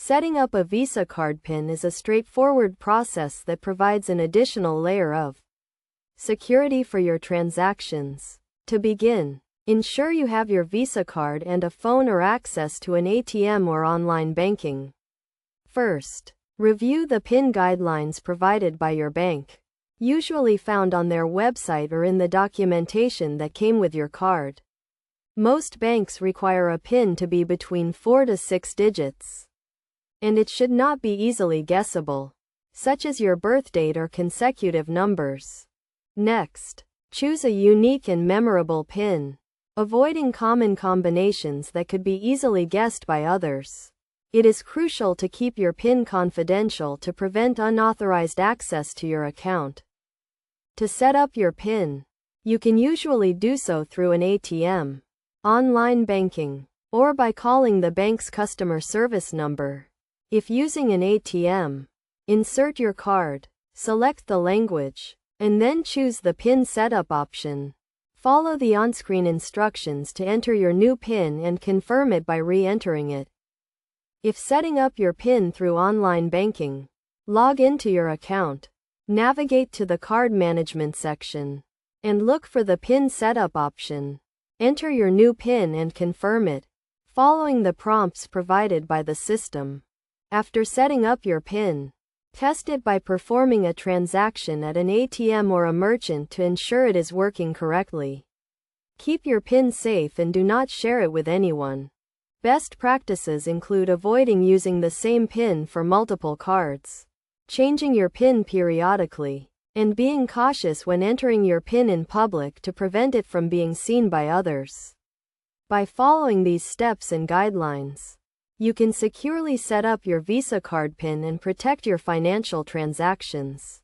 Setting up a Visa card PIN is a straightforward process that provides an additional layer of security for your transactions. To begin, ensure you have your Visa card and a phone or access to an ATM or online banking. First, review the PIN guidelines provided by your bank, usually found on their website or in the documentation that came with your card. Most banks require a PIN to be between 4 to 6 digits, and it should not be easily guessable, such as your birth date or consecutive numbers. Next, choose a unique and memorable PIN, avoiding common combinations that could be easily guessed by others. It is crucial to keep your PIN confidential to prevent unauthorized access to your account. To set up your PIN, you can usually do so through an ATM, online banking, or by calling the bank's customer service number. If using an ATM, insert your card, select the language, and then choose the PIN setup option. Follow the on-screen instructions to enter your new PIN and confirm it by re-entering it. If setting up your PIN through online banking, log into your account, navigate to the card management section, and look for the PIN setup option. Enter your new PIN and confirm it, following the prompts provided by the system. After setting up your PIN, test it by performing a transaction at an ATM or a merchant to ensure it is working correctly. Keep your PIN safe and do not share it with anyone. Best practices include avoiding using the same PIN for multiple cards, changing your PIN periodically, and being cautious when entering your PIN in public to prevent it from being seen by others. By following these steps and guidelines, you can securely set up your Visa card PIN and protect your financial transactions.